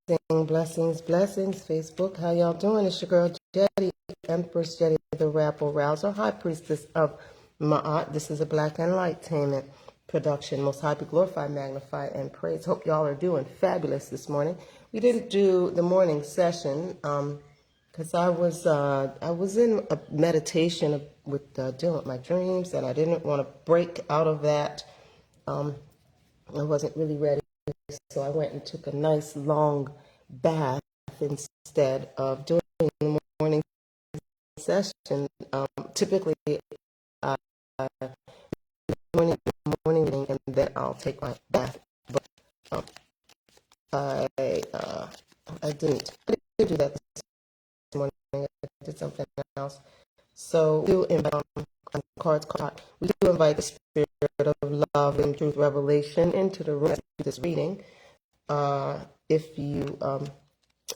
Blessings, Facebook. How y'all doing? It's your girl Jedi, Empress Jedi, the Rabble Rouser, High Priestess of Ma'at. This is a Black Enlightenment production. Most High be glorified, magnified, and praised. Hope y'all are doing fabulous this morning. We didn't do the morning session because I was in a meditation with dealing with my dreams, and I didn't want to break out of that. I wasn't really ready. So I went and took a nice long bath instead of doing the morning session. Typically, I morning meeting, and then I'll take my bath. But I didn't do that this morning. I did something else. So we do invite cards. We do invite the spirit of love and truth revelation into the room. This reading. If you,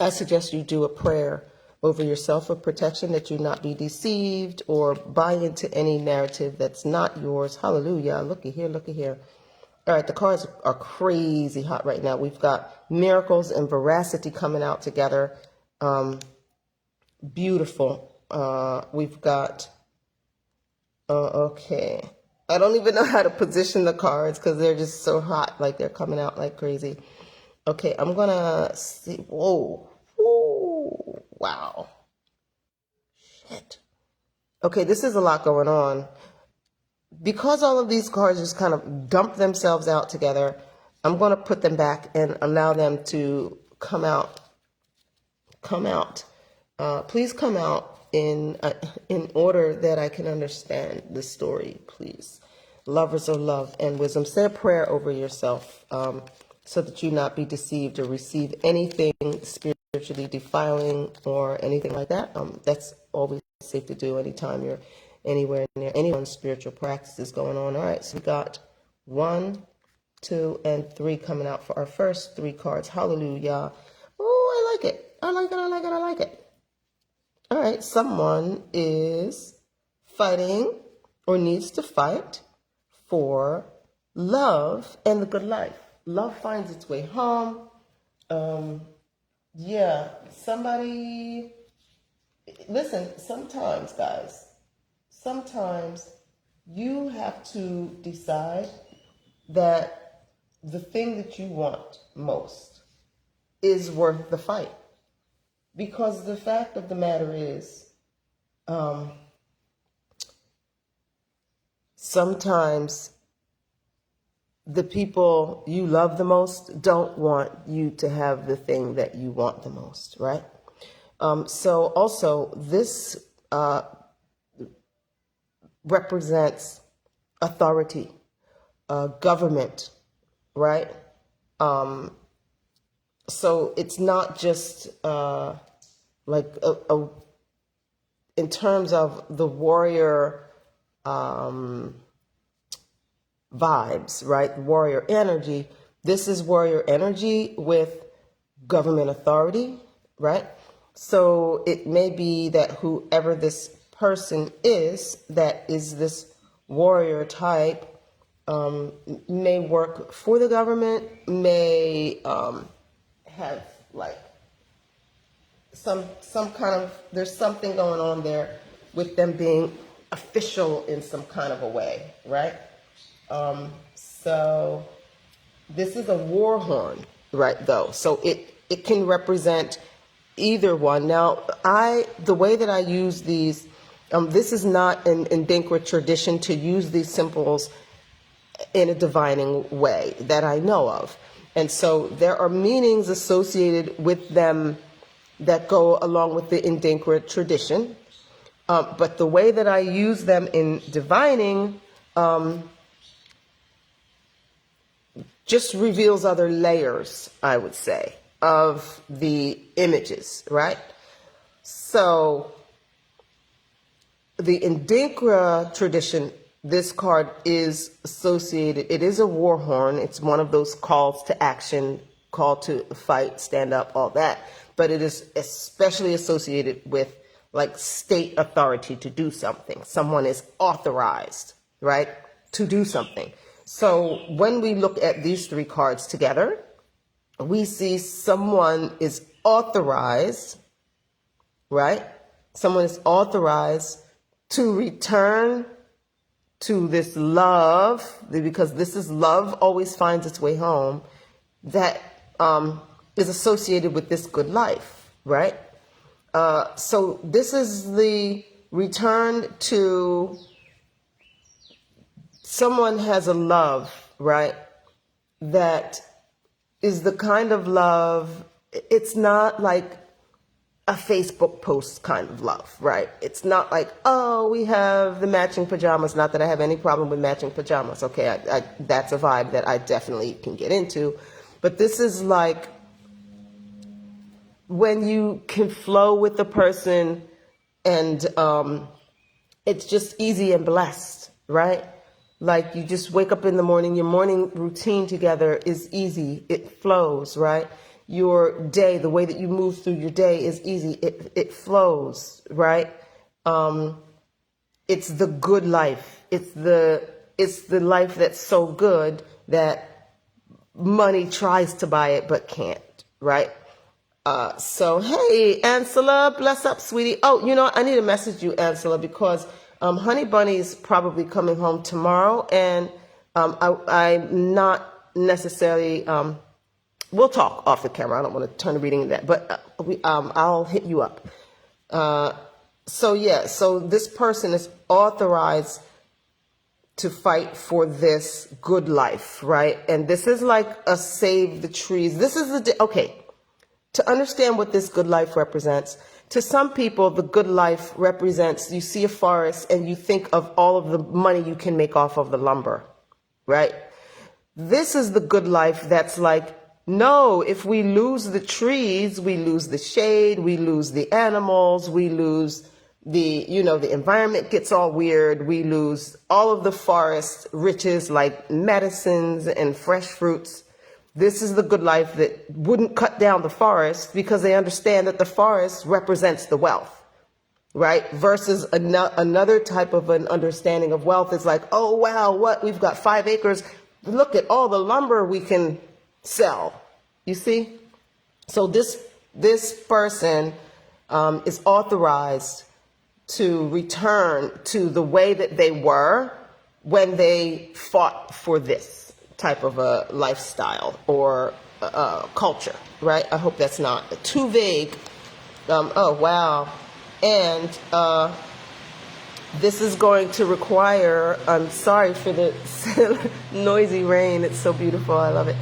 I suggest you do a prayer over yourself for protection, that you not be deceived or buy into any narrative that's not yours. Hallelujah. Looky here, looky here. All right, the cards are crazy hot right now. We've got miracles and veracity coming out together. Beautiful. We've got, okay. I don't even know how to position the cards because they're just so hot, like they're coming out like crazy. Okay, I'm gonna see. Whoa. Whoa. Wow. Shit. Okay, this is a lot going on. Because all of these cards just kind of dump themselves out together, I'm gonna put them back and allow them to come out. Come out. Please come out in order that I can understand the story, please. Lovers of love and wisdom. Say a prayer over yourself. So that you not be deceived or receive anything spiritually defiling or anything like that. That's always safe to do anytime you're anywhere near anyone's spiritual practices going on. All right, so we got 1, 2, and 3 coming out for our first 3 cards. Hallelujah. Oh, I like it. I like it, I like it, I like it. All right, someone is fighting or needs to fight for love and the good life. Love finds its way home. Yeah, somebody, listen, sometimes, guys, sometimes you have to decide that the thing that you want most is worth the fight. Because the fact of the matter is, sometimes the people you love the most don't want you to have the thing that you want the most, right? So also this represents authority, government, right? So it's not just like in terms of the warrior vibes, right? Warrior energy. This is warrior energy with government authority, right? So it may be that whoever this person is, that is this warrior type, may work for the government, may have like some kind of, there's something going on there with them being official in some kind of a way, right? So this is a war horn, right, though. So it can represent either one. Now, the way that I use these, this is not in Dinkra tradition to use these symbols in a divining way that I know of. And so there are meanings associated with them that go along with the Ndinkra tradition. But the way that I use them in divining just reveals other layers, I would say, of the images, right? So the Ndinkra tradition, this card is associated, it is a war horn. It's one of those calls to action, call to fight, stand up, all that. But it is especially associated with like state authority to do something. Someone is authorized, right, to do something. So when we look at these 3 cards together, we see someone is authorized, right? Someone is authorized to return to this love, because this is love always finds its way home, that is associated with this good life, right? So this is the return to someone has a love, right? That is the kind of love, it's not like a Facebook post kind of love, right? It's not like, oh, we have the matching pajamas. Not that I have any problem with matching pajamas. Okay, that's a vibe that I definitely can get into. But this is like when you can flow with the person and it's just easy and blessed, right? Like you just wake up in the morning, your morning routine together is easy. It flows, right? Your day, the way that you move through your day is easy. It flows, right? It's the good life. It's the life that's so good that money tries to buy it but can't, right? So hey, Ansela, bless up, sweetie. Oh, you know, I need to message you, Ansela, because Honey Bunny's probably coming home tomorrow, and I'm not necessarily. We'll talk off the camera. I don't want to turn the reading into that, but I'll hit you up. So yeah, so this person is authorized to fight for this good life, right? And this is like a save the trees. This is okay. To understand what this good life represents, to some people, the good life represents, you see a forest and you think of all of the money you can make off of the lumber, right? This is the good life that's like, no, if we lose the trees, we lose the shade, we lose the animals, we lose the environment gets all weird, we lose all of the forest riches like medicines and fresh fruits. This is the good life that wouldn't cut down the forest because they understand that the forest represents the wealth, right? Versus another type of an understanding of wealth is like, oh, wow, what? We've got 5 acres. Look at all the lumber we can sell. You see? So this person is authorized to return to the way that they were when they fought for this type of a lifestyle or culture, right? I hope that's not too vague. Oh, wow. And this is going to require, I'm sorry for the noisy rain. It's so beautiful. I love it.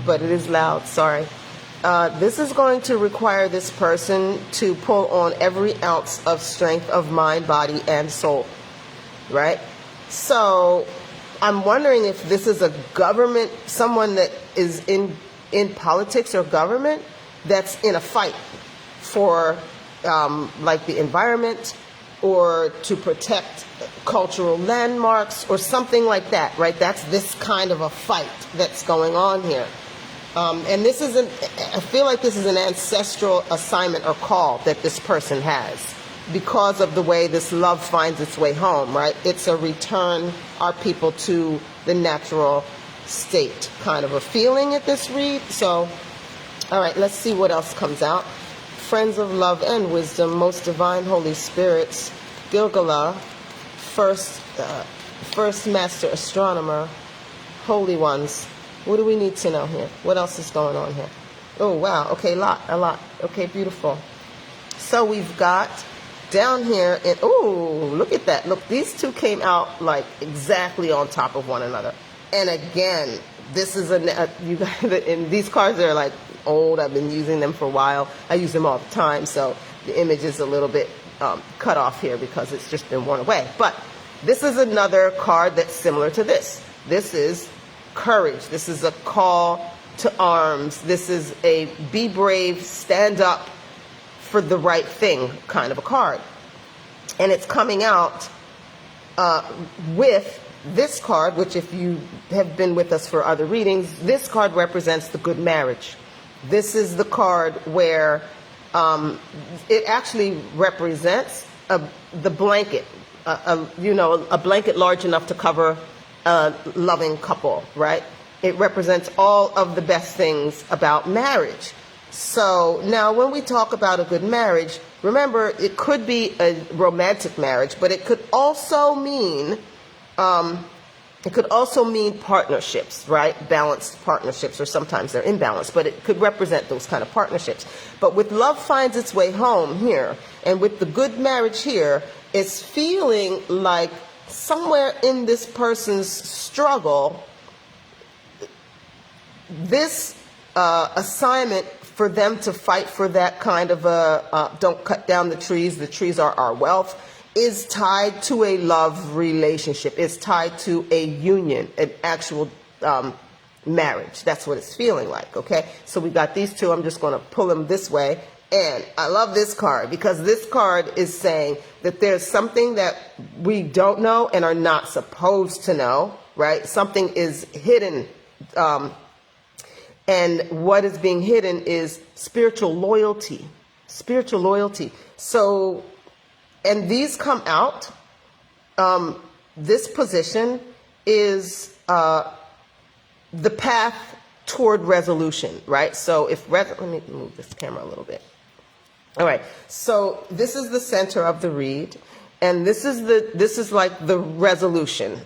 But it is loud. Sorry. This is going to require this person to pull on every ounce of strength of mind, body, and soul, right? So I'm wondering if this is a government, someone that is in politics or government that's in a fight for like the environment or to protect cultural landmarks or something like that, right? That's this kind of a fight that's going on here. And this isn't, I feel like this is an ancestral assignment or call that this person has because of the way this love finds its way home, right? It's a return our people to the natural state kind of a feeling at this read. So, all right, let's see what else comes out. Friends of love and wisdom, most divine Holy Spirits, Gilgala, first master astronomer, holy ones. What do we need to know here? What else is going on here? Oh, wow. Okay, a lot. Okay, beautiful. So we've got down here, and oh, look at that. Look, these two came out like exactly on top of one another. And again, this is you guys, and these cards are like old. I've been using them for a while. I use them all the time, so the image is a little bit cut off here because it's just been worn away. But this is another card that's similar to this. This is courage. This is a call to arms. This is a be brave, stand up for the right thing kind of a card. And it's coming out with this card, which if you have been with us for other readings, this card represents the good marriage. This is the card where it actually represents the blanket, a blanket large enough to cover a loving couple, right? It represents all of the best things about marriage. So now when we talk about a good marriage, remember, it could be a romantic marriage, but it could also mean partnerships, right? Balanced partnerships, or sometimes they're imbalanced, but it could represent those kind of partnerships. But with love finds its way home here, and with the good marriage here, it's feeling like somewhere in this person's struggle, this assignment for them to fight for that kind of don't cut down the trees are our wealth, is tied to a love relationship. It's tied to a union, an actual marriage. That's what it's feeling like, okay? So we got these two. I'm just going to pull them this way. And I love this card because this card is saying that there's something that we don't know and are not supposed to know, right? Something is hidden. And what is being hidden is spiritual loyalty. Spiritual loyalty. So, and these come out. This position is the path toward resolution, right? So let me move this camera a little bit. All right. So this is the center of the read, and this is like the resolution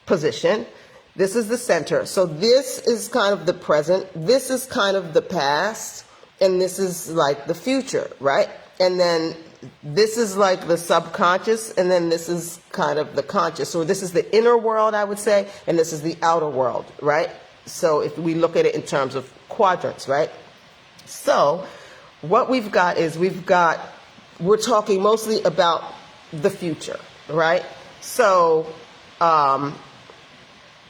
position. This is the center. So this is kind of the present. This is kind of the past, and this is like the future, right? And then this is like the subconscious, and then this is kind of the conscious. So this is the inner world, I would say, and this is the outer world, right? So if we look at it in terms of quadrants, right? So what we've got is we're talking mostly about the future, right? So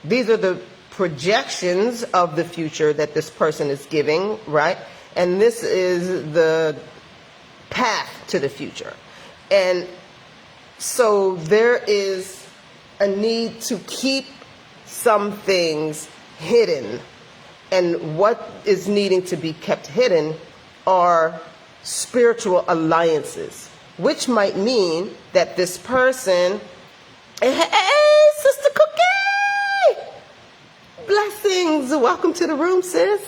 these are the projections of the future that this person is giving, right? And this is the path to the future. And so there is a need to keep some things hidden. And what is needing to be kept hidden are spiritual alliances, which might mean that this person, hey, Sister Cookie! Blessings! Welcome to the room, sis.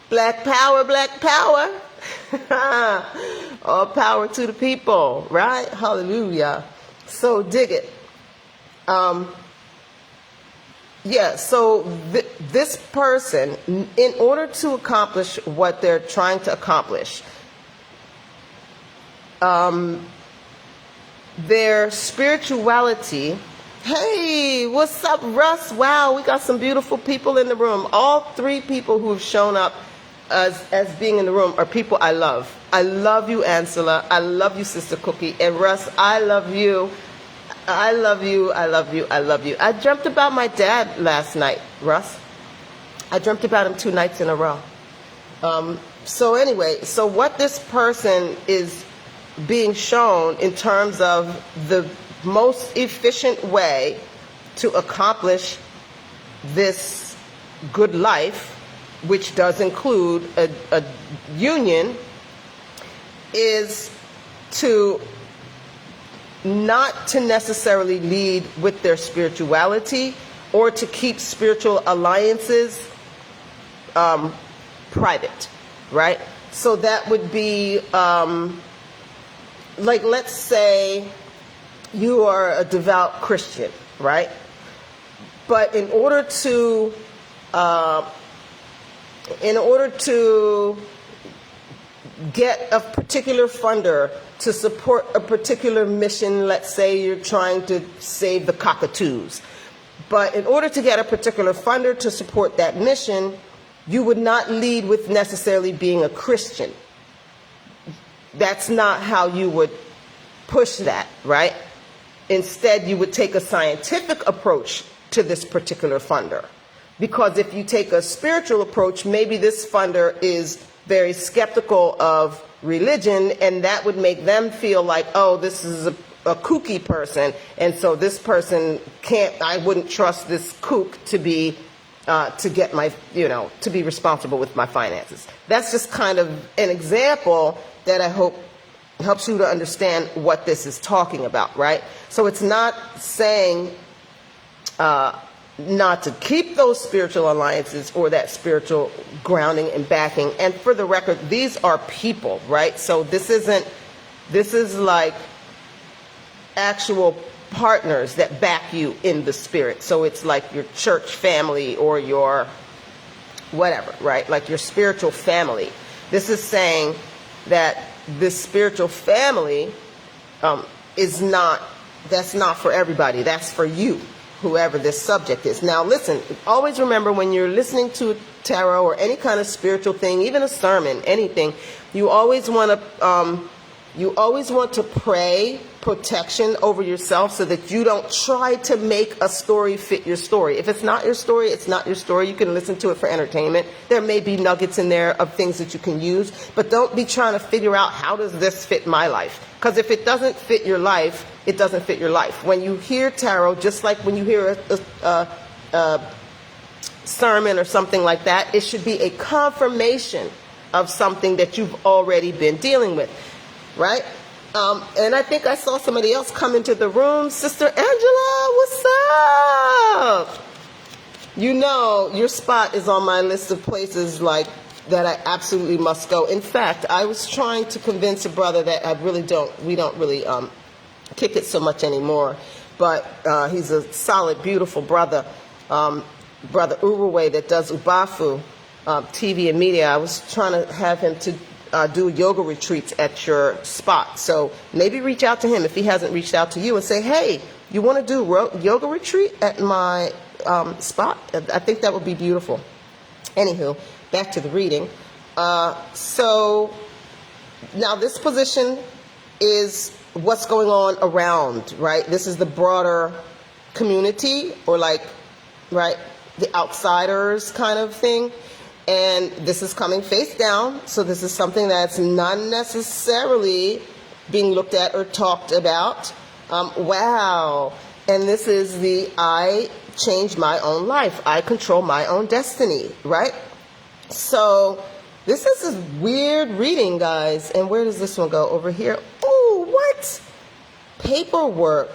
Black power, black power. All power to the people, right? Hallelujah. So dig it. Yeah, so this person, in order to accomplish what they're trying to accomplish, their spirituality. Hey, what's up, Russ? Wow, we got some beautiful people in the room. All three people who have shown up as being in the room are people I love. I love you, Ansela. I love you, Sister Cookie. And Russ, I love you. I love you. I love you. I love you. I dreamt about my dad last night, Russ. I dreamt about him 2 nights in a row. So anyway, so what this person is being shown in terms of the most efficient way to accomplish this good life, which does include a union, is to not to necessarily lead with their spirituality or to keep spiritual alliances private, right? So that would be like, let's say you are a devout Christian, right? But in order to get a particular funder to support a particular mission, let's say you're trying to save the cockatoos. But in order to get a particular funder to support that mission, you would not lead with necessarily being a Christian. That's not how you would push that, right? Instead, you would take a scientific approach to this particular funder. Because if you take a spiritual approach, maybe this funder is very skeptical of religion, and that would make them feel like, oh, this is a kooky person, and so this person I wouldn't trust this kook to be, to get my, to be responsible with my finances. That's just kind of an example that I hope helps you to understand what this is talking about, right? So it's not saying not to keep those spiritual alliances or that spiritual grounding and backing. And for the record, these are people, right? So this is like actual partners that back you in the spirit. So it's like your church family or your whatever, right? Like your spiritual family. This is saying that this spiritual family that's not for everybody. That's for you, whoever this subject is. Now listen, always remember when you're listening to tarot or any kind of spiritual thing, even a sermon, anything, you always want to pray protection over yourself so that you don't try to make a story fit your story. If it's not your story, it's not your story. You can listen to it for entertainment. There may be nuggets in there of things that you can use, but don't be trying to figure out how does this fit my life? Because if it doesn't fit your life, it doesn't fit your life. When you hear tarot, just like when you hear a sermon or something like that, it should be a confirmation of something that you've already been dealing with, right? And I think I saw somebody else come into the room. Sister Angela, what's up? You know, your spot is on my list of places like that I absolutely must go. In fact, I was trying to convince a brother that we don't really kick it so much anymore. But he's a solid, beautiful brother, Brother Uruwe that does Ubafu TV and media. I was trying to have him to do yoga retreats at your spot. So maybe reach out to him if he hasn't reached out to you and say, hey, you want to do yoga retreat at my spot? I think that would be beautiful. Anywho, back to the reading. So now this position is what's going on around, right? This is the broader community or like, right, the outsiders kind of thing. And this is coming face down, so this is something that's not necessarily being looked at or talked about. Wow. And this is the I change my own life. I control my own destiny, right? So this is a weird reading, guys. And where does this one go? Over here. Oh, what? Paperwork.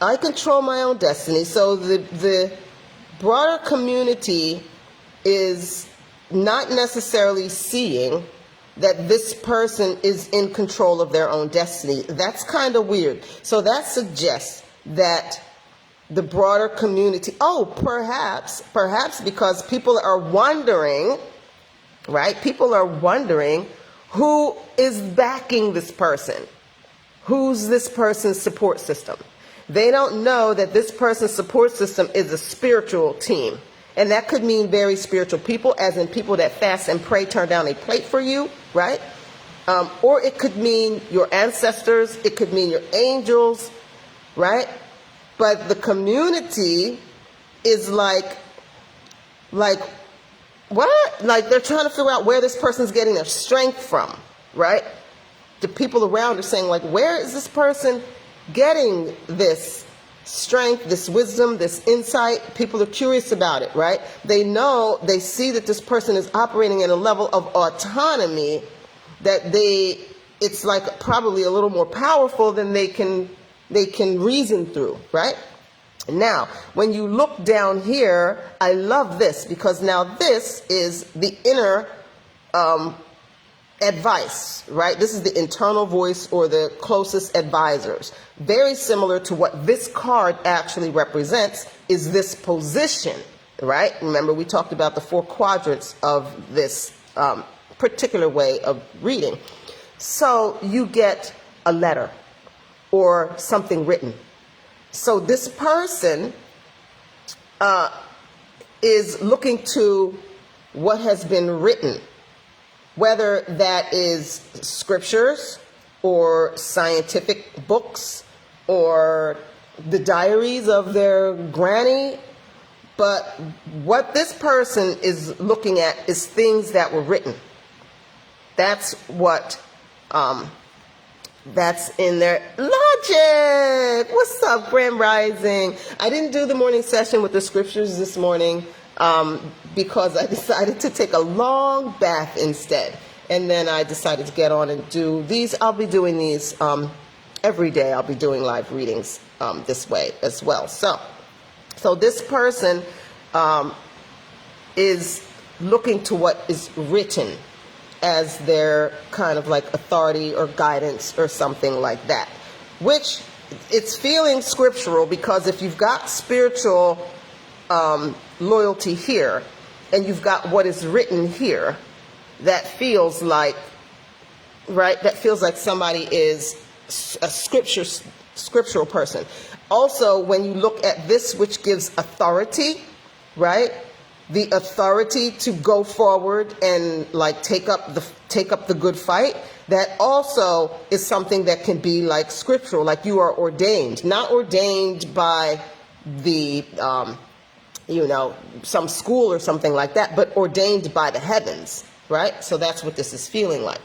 I control my own destiny. So the broader community is not necessarily seeing that this person is in control of their own destiny. That's kind of weird. So that suggests that the broader community, perhaps because people are wondering, right? People are wondering who is backing this person. Who's this person's support system? They don't know that this person's support system is a spiritual team. And that could mean very spiritual people, as in people that fast and pray, turn down a plate for you, right? Or it could mean your ancestors. It could mean your angels, right? But the community is like what? Like they're trying to figure out where this person's getting their strength from, right? The people around are saying, like, where is this person getting this strength, this wisdom, this insight? People are curious about it, right? They see that this person is operating at a level of autonomy that it's like probably a little more powerful than they can reason through, right? Now, when you look down here, I love this because now this is the inner advice, right? This is the internal voice or the closest advisors. Very similar to what this card actually represents is this position, right? Remember, we talked about the 4 quadrants of this particular way of reading. So you get a letter or something written. So this person is looking to what has been written, whether that is scriptures or scientific books or the diaries of their granny. But what this person is looking at is things that were written. That's what, that's in their logic. What's up, Grand Rising? I didn't do the morning session with the scriptures this morning because I decided to take a long bath instead. And then I decided to get on and do these. I'll be doing these every day. I'll be doing live readings this way as well. So this person is looking to what is written as their kind of like authority or guidance or something like that, which it's feeling scriptural, because if you've got spiritual loyalty here and you've got what is written here, that feels like, right, that feels like somebody is a scriptural person. Also, when you look at this, which gives authority, right, the authority to go forward and like take up the good fight, that also is something that can be like scriptural, like you are ordained, not ordained by the some school or something like that, but ordained by the heavens, right? So that's what this is feeling like.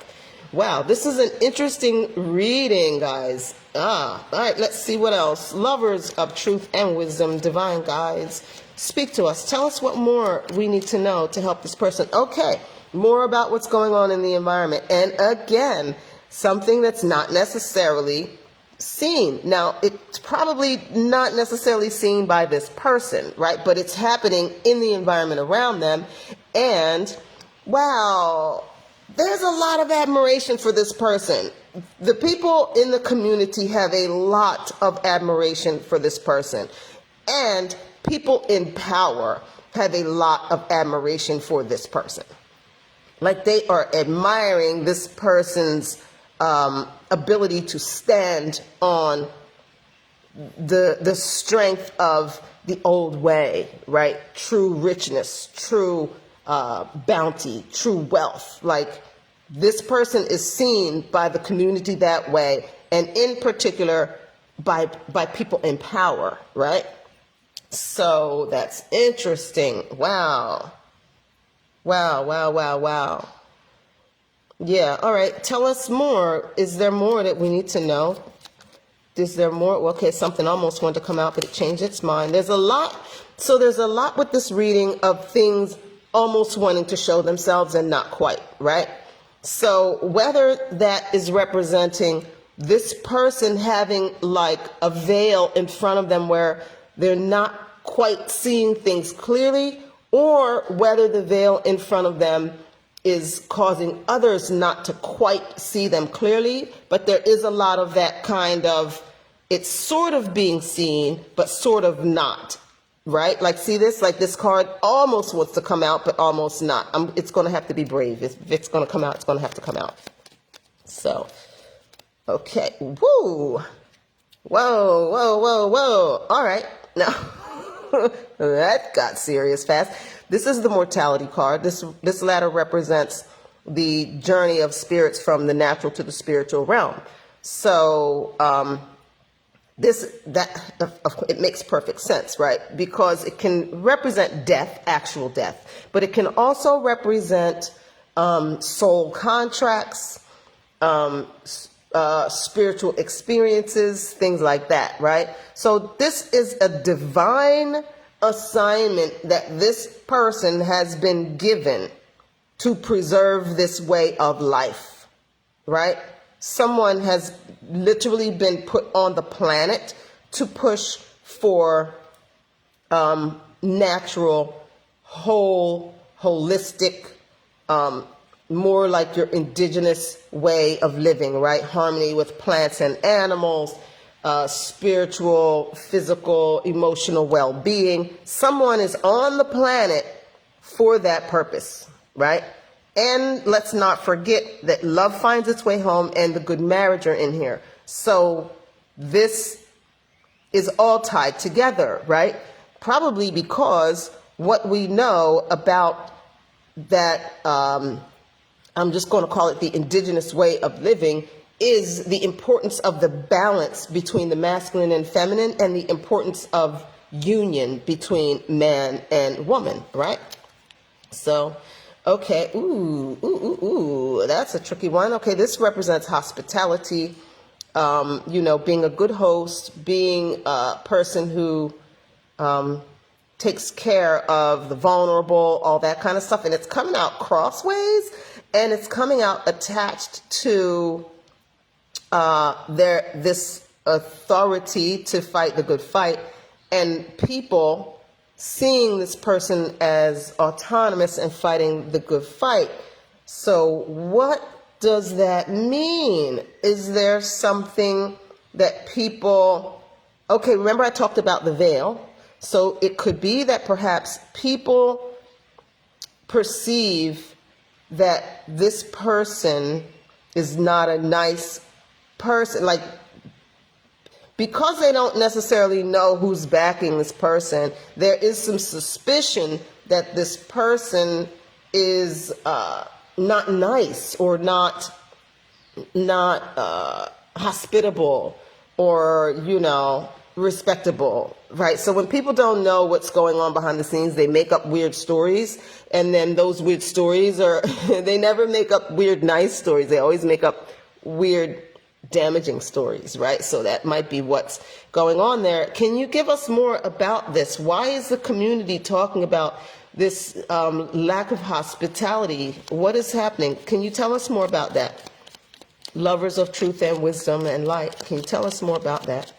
Wow, this is an interesting reading, guys. All right, let's see what else. Lovers of truth and wisdom, divine guides, speak to us. Tell us what more we need to know to help this person. Okay, more about what's going on in the environment. And again, something that's not necessarily seen. Now, it's probably not necessarily seen by this person, right? But it's happening in the environment around them. And, wow, there's a lot of admiration for this person. The people in the community have a lot of admiration for this person. And people in power have a lot of admiration for this person. Like, they are admiring this person's ability to stand on the strength of the old way, right? True richness, true bounty, true wealth. Like, this person is seen by the community that way, and in particular by people in power, right? So that's interesting. Wow. Wow, wow, wow, wow. Yeah, all right. Tell us more. Is there more that we need to know? Is there more? Well, okay, something almost wanted to come out, but it changed its mind. There's a lot. So there's a lot with this reading of things almost wanting to show themselves and not quite, right? So whether that is representing this person having like a veil in front of them where they're not quite seeing things clearly, or whether the veil in front of them is causing others not to quite see them clearly, but there is a lot of that kind of, it's sort of being seen, but sort of not, right? Like, see this? Like, this card almost wants to come out, but almost not. It's going to have to be brave. If it's going to come out, it's going to have to come out. So, okay. Woo! Whoa, whoa, whoa, whoa. All right. Now, that got serious fast. This is the mortality card. This ladder represents the journey of spirits from the natural to the spiritual realm. So it makes perfect sense, right? Because it can represent death, actual death, but it can also represent soul contracts, spiritual experiences, things like that, right? So this is a divine assignment that this person has been given to preserve this way of life, right? Someone has literally been put on the planet to push for natural, holistic, more like your indigenous way of living, right? Harmony with plants and animals, spiritual, physical, emotional well-being. Someone is on the planet for that purpose, right? And let's not forget that love finds its way home and the good marriage are in here. So this is all tied together, right? Probably because what we know about that, I'm just going to call it the indigenous way of living, is the importance of the balance between the masculine and feminine, and the importance of union between man and woman, right? So, okay, ooh, that's a tricky one. Okay, this represents hospitality, being a good host, being a person who takes care of the vulnerable, all that kind of stuff. And it's coming out crossways, and it's coming out attached to this authority to fight the good fight, and people seeing this person as autonomous and fighting the good fight. So what does that mean? Is there something that people, okay, remember I talked about the veil. So it could be that perhaps people perceive that this person is not a nice person, like, because they don't necessarily know who's backing this person, there is some suspicion that this person is not nice or not hospitable or, respectable, right? So when people don't know what's going on behind the scenes, they make up weird stories, and then those weird stories are, they never make up weird, nice stories. They always make up weird, damaging stories, right? So that might be what's going on there. Can you give us more about this? Why is the community talking about this lack of hospitality? What is happening? Can you tell us more about that? Lovers of truth and wisdom and light. Can you tell us more about that?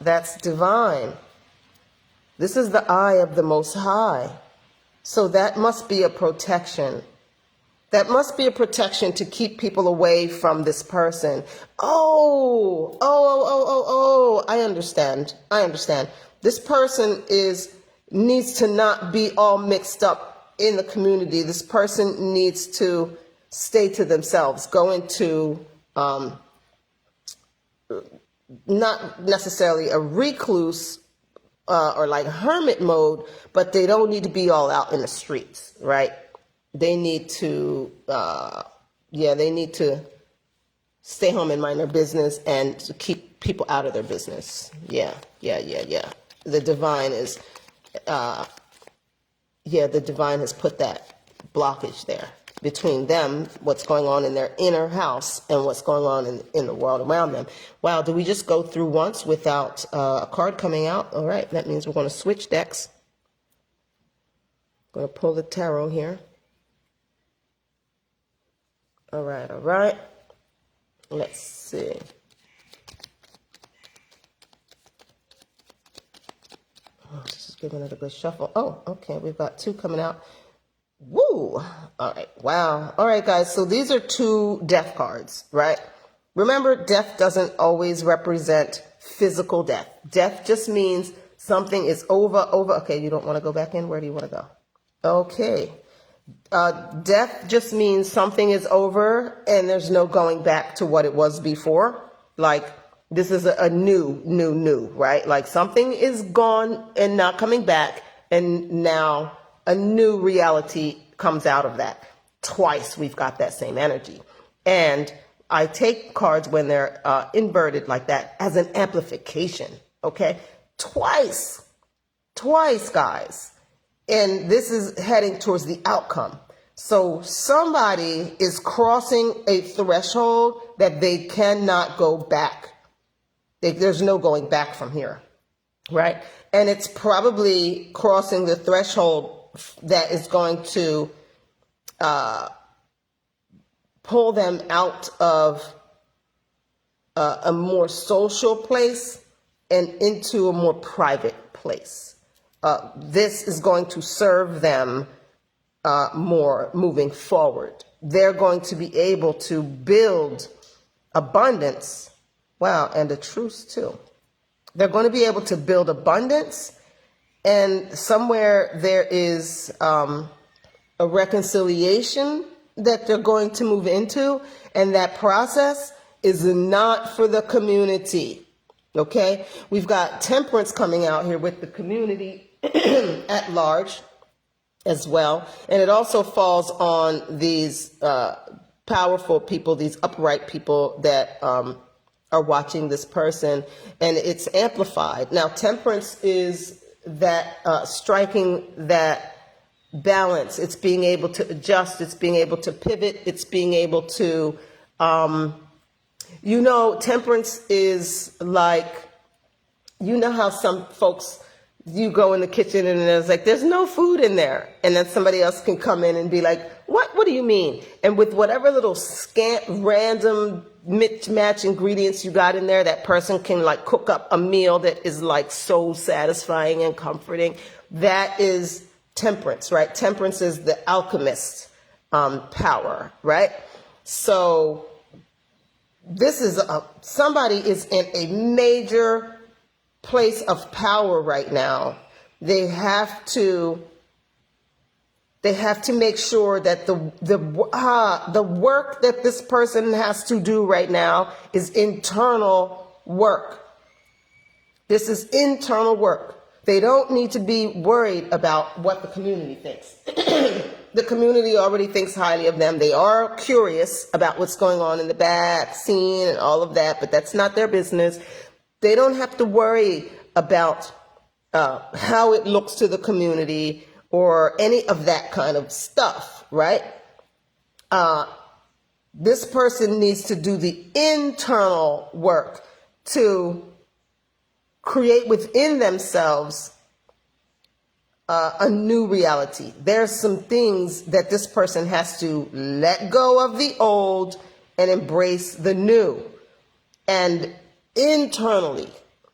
That's divine. This is the eye of the Most High. So that must be a protection. That must be a protection to keep people away from this person. Oh, I understand. This person needs to not be all mixed up in the community. This person needs to stay to themselves, go into not necessarily a recluse or like hermit mode, but they don't need to be all out in the streets, right? They need to, they need to stay home and mind their business and to keep people out of their business. Yeah. The divine is, the divine has put that blockage there between them, what's going on in their inner house and what's going on in the world around them. Wow, did we just go through once without a card coming out? All right, that means we're going to switch decks. Going to pull the tarot here. All right. Let's see. Let's just give another good shuffle. Oh, okay, we've got two coming out. Woo! All right, wow. All right, guys, so these are two death cards, right? Remember, death doesn't always represent physical death. Death just means something is over. Okay, you don't want to go back in? Where do you want to go? Okay. Death just means something is over and there's no going back to what it was before. Like, this is a new, right? Like something is gone and not coming back, and now a new reality comes out of that. Twice we've got that same energy. And I take cards when they're inverted like that as an amplification, okay? Twice, guys. And this is heading towards the outcome. So somebody is crossing a threshold that they cannot go back. There's no going back from here, right? And it's probably crossing the threshold that is going to pull them out of a more social place and into a more private place. This is going to serve them more moving forward. They're going to be able to build abundance. Wow, and a truce too. They're going to be able to build abundance, and somewhere there is a reconciliation that they're going to move into, and that process is not for the community. Okay, we've got temperance coming out here with the community at large as well, and it also falls on these powerful people, these upright people that are watching this person, and it's amplified. Now, temperance is that striking that balance. It's being able to adjust. It's being able to pivot. It's being able to, temperance is like, how some folks you go in the kitchen and there's like, there's no food in there. And then somebody else can come in and be like, what do you mean? And with whatever little scant, random, mismatch ingredients you got in there, that person can like cook up a meal that is like so satisfying and comforting. That is temperance, right? Temperance is the alchemist power, right? So this is somebody is in a major place of power right now. They have to make sure that the work that this person has to do right now is internal work. This is internal work. They don't need to be worried about what the community thinks. The community already thinks highly of them. They are curious about what's going on in the back scene and all of that, but that's not their business. They don't have to worry about how it looks to the community or any of that kind of stuff, right? This person needs to do the internal work to create within themselves a new reality. There's some things that this person has to let go of the old and embrace the new. And internally,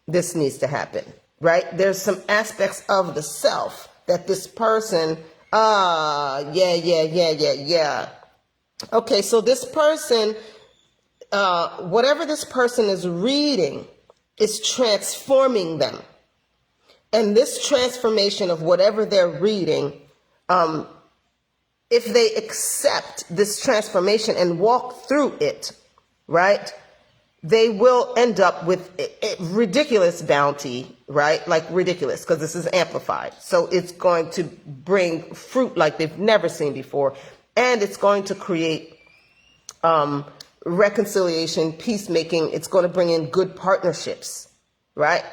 this needs to happen, right? There's some aspects of the self that this person, yeah. Okay, so this person, whatever this person is reading is transforming them. And this transformation of whatever they're reading, if they accept this transformation and walk through it, right, they will end up with a ridiculous bounty, right? Like ridiculous, because this is amplified. So it's going to bring fruit like they've never seen before. And it's going to create reconciliation, peacemaking. It's going to bring in good partnerships, right?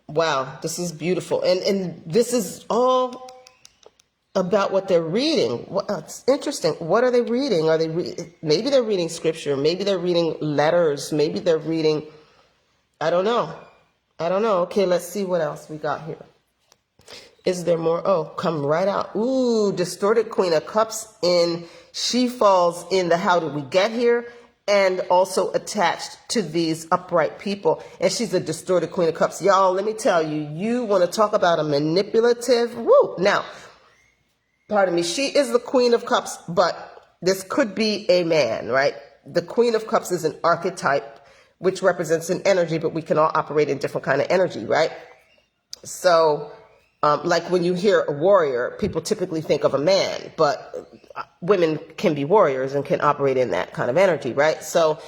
Wow, this is beautiful. And this is all about what they're reading. It's interesting. What are they reading? Are they maybe they're reading scripture, maybe they're reading letters, maybe they're reading, I don't know. Okay, let's see what else we got here. Is there more? Oh, come right out. Ooh, distorted Queen of Cups she falls in the how did we get here, and also attached to these upright people. And she's a distorted Queen of Cups. Y'all, let me tell you, you want to talk about a manipulative, Now, pardon me, she is the Queen of Cups, but this could be a man, right? The Queen of Cups is an archetype, which represents an energy, but we can all operate in different kind of energy, right? So, like when you hear a warrior, people typically think of a man, but women can be warriors and can operate in that kind of energy, right? So,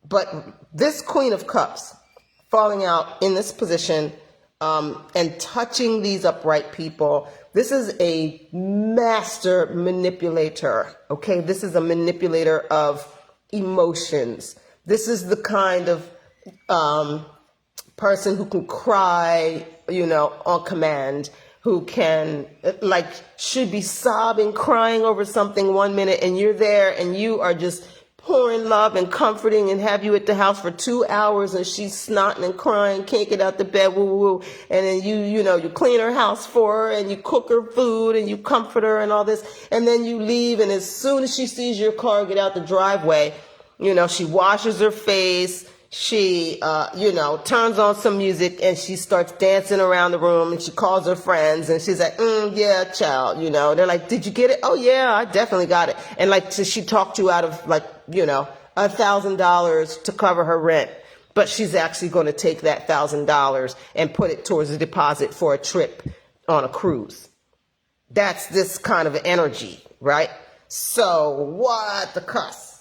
but this Queen of Cups falling out in this position and touching these upright people, this is a master manipulator, okay? This is a manipulator of emotions. This is the kind of person who can cry, on command, who can, should be sobbing, crying over something 1 minute, and you're there and you are just pouring love and comforting and have you at the house for 2 hours and she's snotting and crying, can't get out the bed, woo. And then you clean her house for her and you cook her food and you comfort her and all this. And then you leave, and as soon as she sees your car get out the driveway, she washes her face. She, turns on some music and she starts dancing around the room, and she calls her friends and she's like, yeah, child, they're like, did you get it? Oh yeah, I definitely got it. And so she talked you out of $1,000 to cover her rent, but she's actually going to take that $1,000 and put it towards a deposit for a trip on a cruise. That's this kind of energy, right? So what the cuss?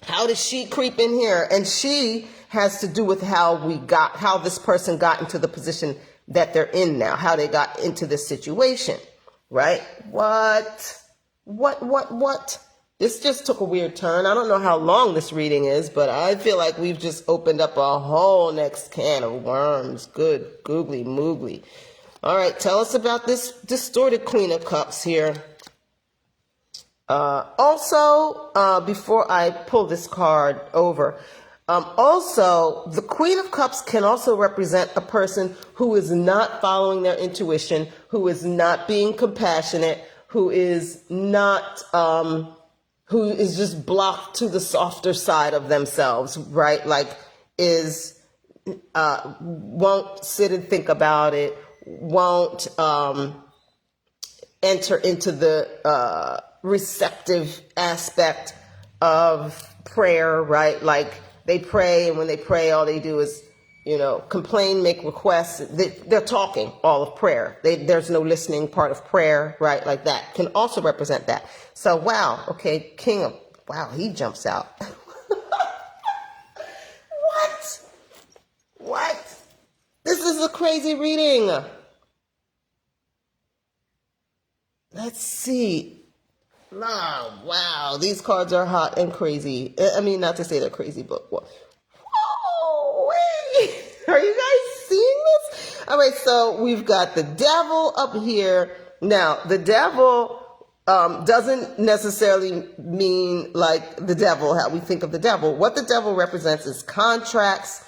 How did she creep in here? And she has to do with how this person got into the position that they're in now, how they got into this situation, right? What? This just took a weird turn. I don't know how long this reading is, but I feel like we've just opened up a whole next can of worms. Good googly moogly. All right, tell us about this distorted Queen of Cups here. Also, before I pull this card over, Also, the Queen of Cups can also represent a person who is not following their intuition, who is not being compassionate, who is not, who is just blocked to the softer side of themselves, right? Like won't sit and think about it, won't enter into the receptive aspect of prayer, right? Like they pray, and when they pray, all they do is, complain, make requests. They're talking all of prayer. There's no listening part of prayer, right? Like that can also represent that. So, wow. Okay. Wow, he jumps out. What? This is a crazy reading. Let's see. Oh, wow. These cards are hot and crazy. I mean, not to say they're crazy, but whoa, wait. Are you guys seeing this? All right, so we've got the devil up here. Now, the devil doesn't necessarily mean like the devil, how we think of the devil. What the devil represents is contracts,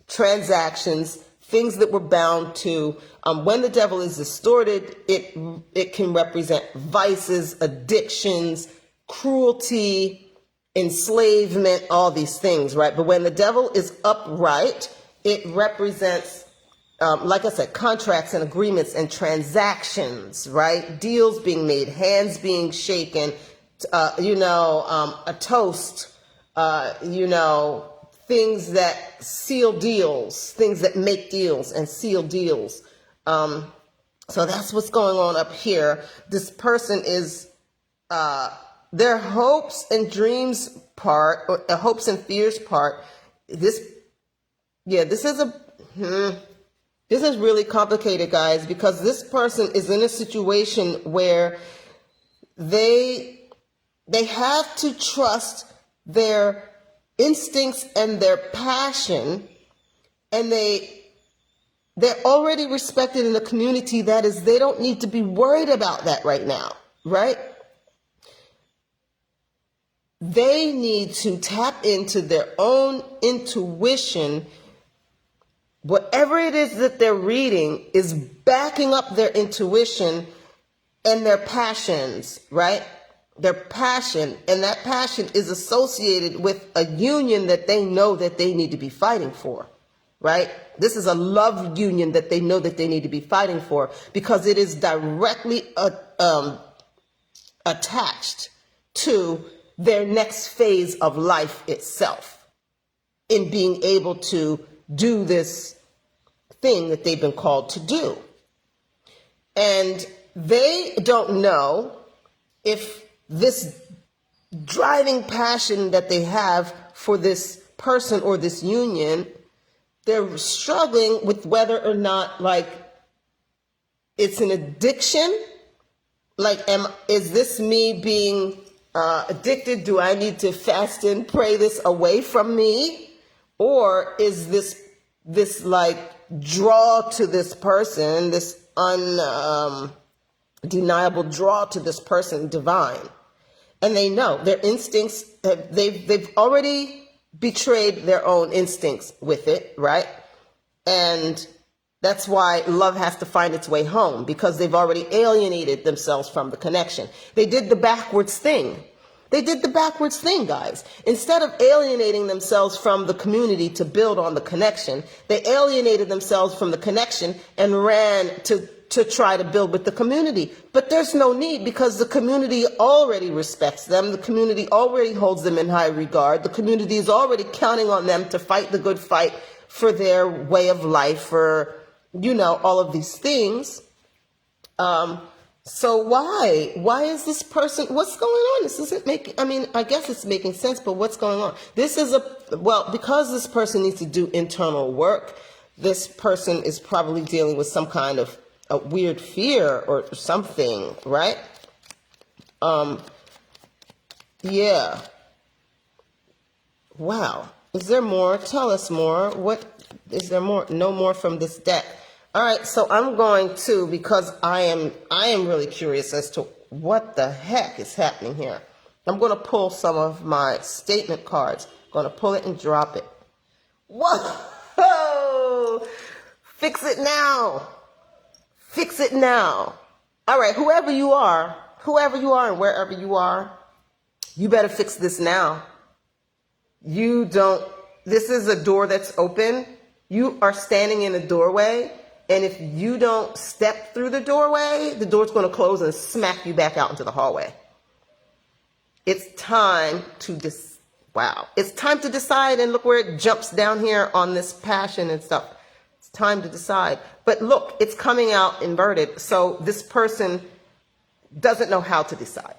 transactions, things that we're bound to. When the devil is distorted, it can represent vices, addictions, cruelty, enslavement, all these things, right? But when the devil is upright, it represents, like I said, contracts and agreements and transactions, right? Deals being made, hands being shaken, a toast, things that seal deals, things that make deals and seal deals. So that's what's going on up here. This person is, their hopes and dreams part, or hopes and fears part. This is really complicated, guys, because this person is in a situation where they have to trust their instincts and their passion, and they're already respected in the community. That is, they don't need to be worried about that right now, right? They need to tap into their own intuition. Whatever it is that they're reading is backing up their intuition and their passions, right? Their passion, and that passion is associated with a union that they know that they need to be fighting for, right? This is a love union that they know that they need to be fighting for, because it is directly attached to their next phase of life itself, in being able to do this thing that they've been called to do. And they don't know if this driving passion that they have for this person or this union, they're struggling with whether or not, like, it's an addiction. Like, is this me being addicted? Do I need to fast and pray this away from me? Or is this like draw to this person, this undeniable draw to this person divine? And they know their instincts, they've already betrayed their own instincts with it, right? And that's why love has to find its way home, because they've already alienated themselves from the connection. They did the backwards thing. They did the backwards thing, guys. Instead of alienating themselves from the community to build on the connection, they alienated themselves from the connection and ran to try to build with the community. But there's no need, because the community already respects them. The community already holds them in high regard. The community is already counting on them to fight the good fight for their way of life, for, all of these things. So why is this person, what's going on? This isn't making, I guess it's making sense, but what's going on? Because this person needs to do internal work, this person is probably dealing with some kind of a weird fear or something, right? Yeah. Wow. Is there more? Tell us more. What is there more? No more from this deck. All right, so I'm going to, because I am really curious as to what the heck is happening here. I'm going to pull some of my statement cards. Gonna pull it and drop it. Whoa! Fix it now. Fix it now. All right, whoever you are and wherever you are, you better fix this now. This is a door that's open. You are standing in a doorway, and if you don't step through the doorway, the door's going to close and smack you back out into the hallway. It's time to It's time to decide, and look where it jumps down here on this passion and stuff. It's time to decide. But look, it's coming out inverted. So this person doesn't know how to decide.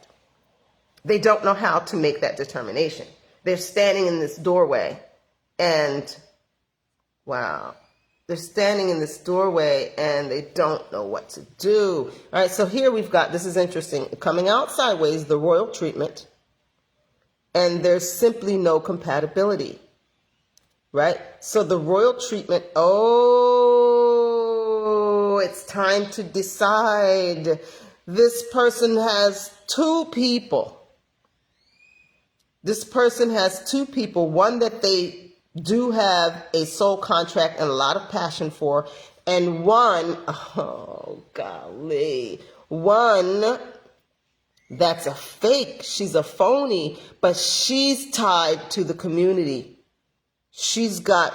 They don't know how to make that determination. They're standing in this doorway and wow, they're standing in this doorway and they don't know what to do. All right, so here we've got, this is interesting, coming out sideways, the royal treatment, and there's simply no compatibility, right? So the royal treatment, it's time to decide. This person has two people. This person has two people, one that they do have a soul contract and a lot of passion for, and one, one that's a fake. She's a phony, but she's tied to the community. She's got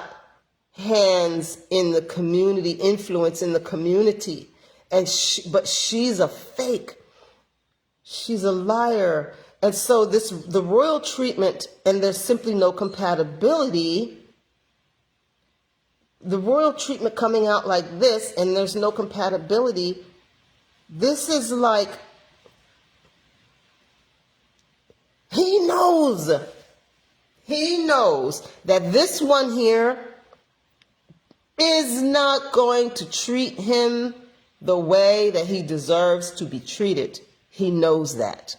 hands in the community, influence in the community, but she's a fake. She's a liar. And so the royal treatment, and there's simply no compatibility. The royal treatment coming out like this, and there's no compatibility. This is like, he knows that this one here is not going to treat him the way that he deserves to be treated. He knows that.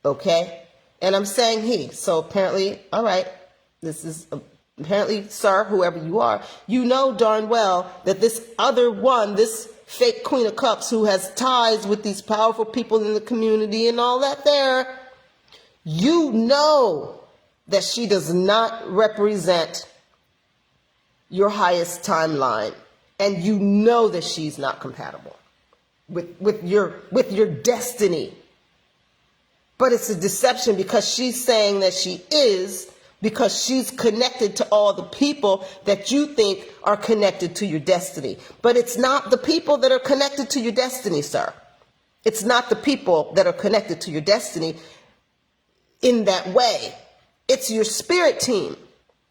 Okay? And I'm saying he. So apparently, all right, this is apparently, sir, whoever you are, you know darn well that this other one, this fake Queen of Cups who has ties with these powerful people in the community and all that there, you know that she does not represent your highest timeline. And you know that she's not compatible with your destiny. But it's a deception because she's saying that she is, because she's connected to all the people that you think are connected to your destiny. But it's not the people that are connected to your destiny, sir. It's not the people that are connected to your destiny in that way. It's your spirit team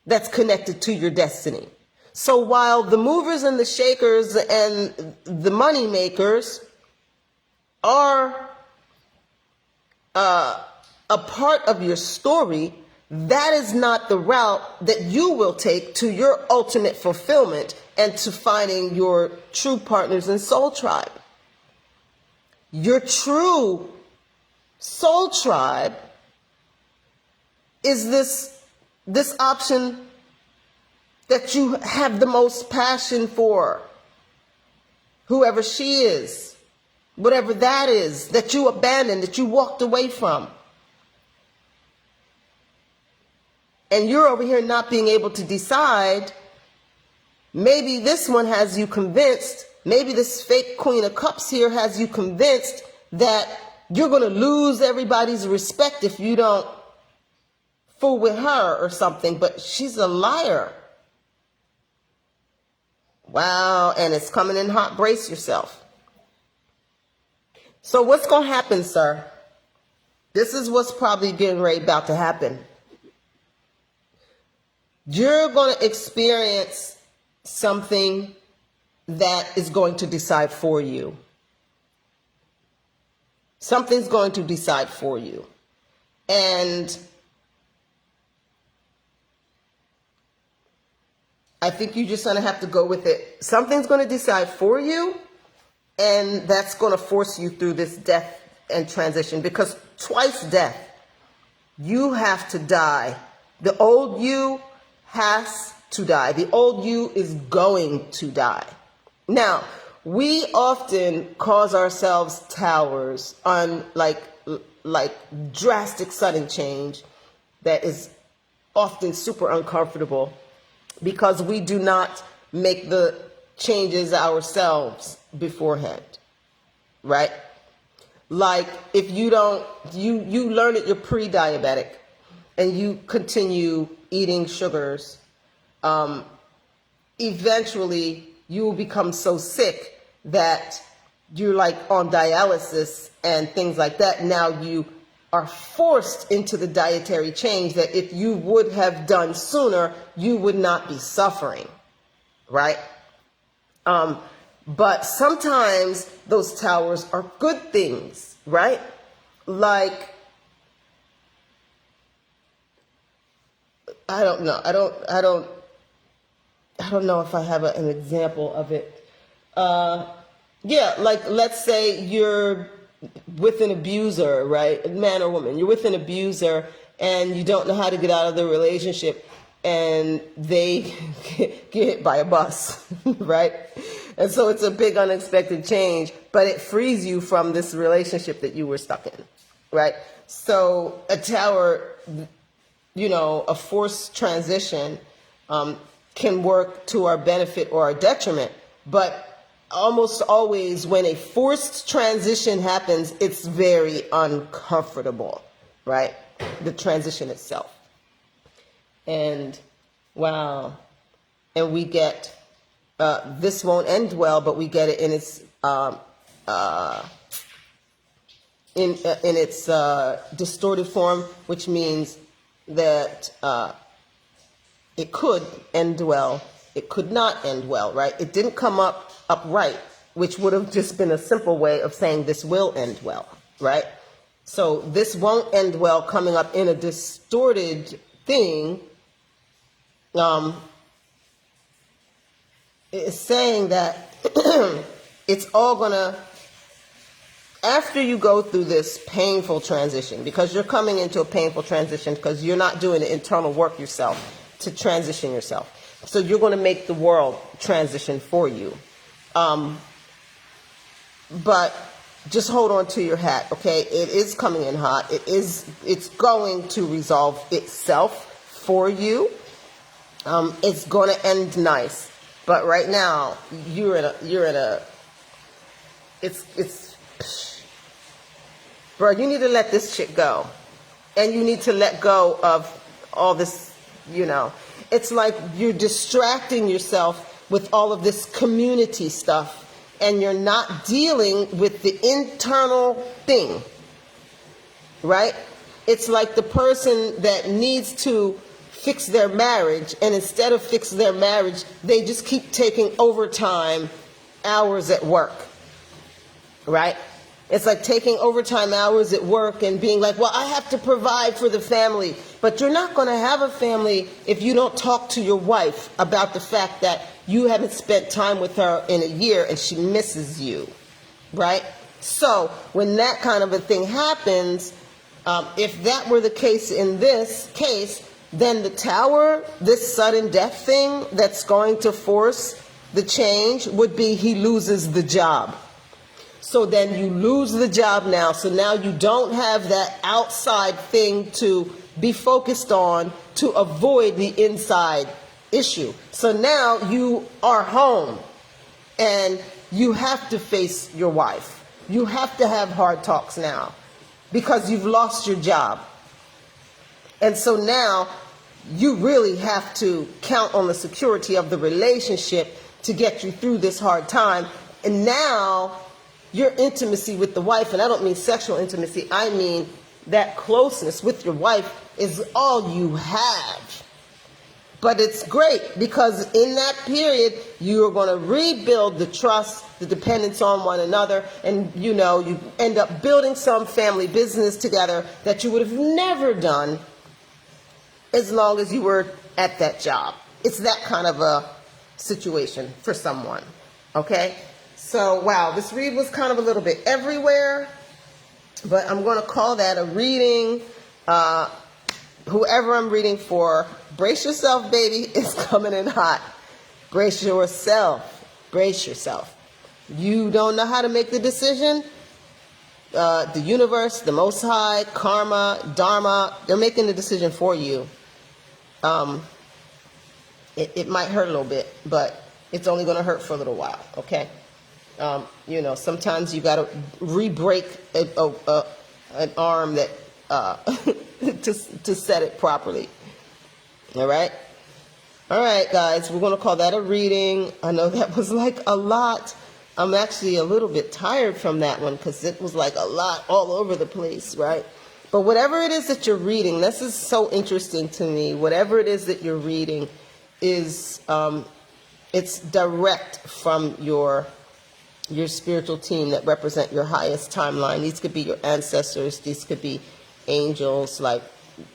that's connected to your destiny. So while the movers and the shakers and the money makers are a part of your story, that is not the route that you will take to your ultimate fulfillment and to finding your true partners in soul tribe. Your true soul tribe is this option that you have the most passion for. Whoever she is, whatever that is, that you abandoned, that you walked away from. And you're over here not being able to decide. Maybe this one has you convinced, maybe this fake Queen of Cups here has you convinced that you're going to lose everybody's respect if you don't fool with her or something, but she's a liar. Wow, and it's coming in hot. Brace yourself. So what's going to happen, sir? This is what's probably getting ready about to happen. You're going to experience something that is going to decide for you. Something's going to decide for you. And I think you're just going to have to go with it. Something's going to decide for you, and that's going to force you through this death and transition, because twice death. You have to die. The old you has to die. The old you is going to die. Now, we often cause ourselves towers on like drastic sudden change that is often super uncomfortable because we do not make the changes ourselves beforehand, right? Like if you don't, you learn that you're pre-diabetic and you continue eating sugars, eventually you will become so sick that you're like on dialysis and things like that. Now you are forced into the dietary change that if you would have done sooner, you would not be suffering, right? But sometimes those towers are good things, right? Like, I don't know. I don't know if I have an example of it. Yeah, like let's say you're with an abuser, right? Man or woman, you're with an abuser and you don't know how to get out of the relationship and they get hit by a bus, right? And so it's a big unexpected change, but it frees you from this relationship that you were stuck in, right? So a tower, you know, a forced transition can work to our benefit or our detriment, but almost always when a forced transition happens, it's very uncomfortable, right? The transition itself. And wow. And we get, this won't end well, but we get it in its, in its distorted form, which means that it could end well, it could not end well, right? It didn't come up upright, which would have just been a simple way of saying this will end well, right? So this won't end well coming up in a distorted thing is saying that it's all gonna, after you go through this painful transition, because you're coming into a painful transition because you're not doing the internal work yourself to transition yourself. So you're going to make the world transition for you. But just hold on to your hat, okay? It is coming in hot. It's going to resolve itself for you. It's going to end nice. But right now, bro, you need to let this shit go. And you need to let go of all this, you know. It's like you're distracting yourself with all of this community stuff and you're not dealing with the internal thing, right? It's like the person that needs to fix their marriage, and instead of fix their marriage, they just keep taking overtime hours at work, right? It's like taking overtime hours at work and being like, well, I have to provide for the family. But you're not going to have a family if you don't talk to your wife about the fact that you haven't spent time with her in a year and she misses you, right? So when that kind of a thing happens, if that were the case in this case, then the tower, this sudden death thing that's going to force the change would be he loses the job. So then you lose the job now. So now you don't have that outside thing to be focused on to avoid the inside issue. So now you are home and you have to face your wife. You have to have hard talks now because you've lost your job. And so now you really have to count on the security of the relationship to get you through this hard time. And now your intimacy with the wife, and I don't mean sexual intimacy, I mean that closeness with your wife is all you have. But it's great because in that period, you're going to rebuild the trust, the dependence on one another, and you know, you end up building some family business together that you would have never done as long as you were at that job. It's that kind of a situation for someone, okay? So, wow, this read was kind of a little bit everywhere, but I'm going to call that a reading. Whoever I'm reading for, brace yourself, baby. It's coming in hot. Brace yourself. Brace yourself. You don't know how to make the decision? The universe, the Most High, karma, dharma, they're making the decision for you. it might hurt a little bit, but it's only going to hurt for a little while, okay? You know, sometimes you got to re-break an arm that to set it properly. All right? All right, guys, we're going to call that a reading. I know that was like a lot. I'm actually a little bit tired from that one because it was like a lot all over the place, right? But whatever it is that you're reading, this is so interesting to me. Whatever it is that you're reading is, it's direct from your spiritual team that represent your highest timeline. These could be your ancestors. These could be angels. Like,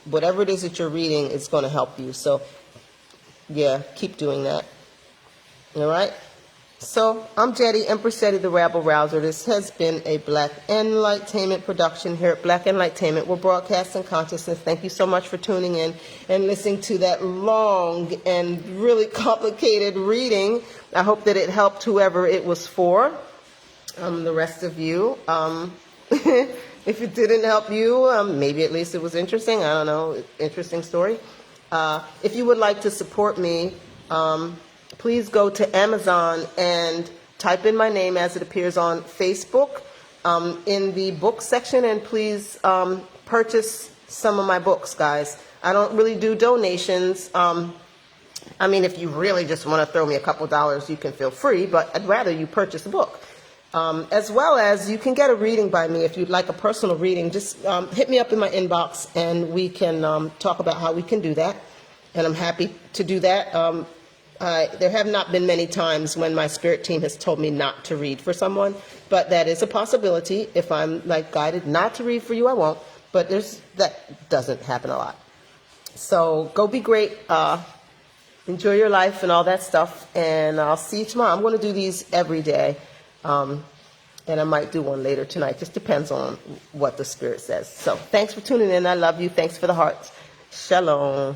whatever it is that you're reading, it's going to help you. So, yeah, keep doing that. All right? So, I'm Jedi, Empress Jedi, the Rabble Rouser. This has been a Black Enlightainment production here at Black Enlightainment. We're broadcasting consciousness. Thank you so much for tuning in and listening to that long and really complicated reading. I hope that it helped whoever it was for. The rest of you, if it didn't help you, maybe at least it was interesting. I don't know, interesting story. If you would like to support me, please go to Amazon and type in my name as it appears on Facebook in the book section, and please purchase some of my books, guys. I don't really do donations. I mean, if you really just want to throw me a couple dollars, you can feel free, but I'd rather you purchase a book. As well as you can get a reading by me if you'd like a personal reading. Just hit me up in my inbox and we can talk about how we can do that. And I'm happy to do that. There have not been many times when my spirit team has told me not to read for someone, but that is a possibility. If I'm like guided not to read for you, I won't. But that doesn't happen a lot. So go be great. Enjoy your life and all that stuff. And I'll see you tomorrow. I'm going to do these every day. And I might do one later tonight. Just depends on what the spirit says. So thanks for tuning in. I love you. Thanks for the hearts. Shalom.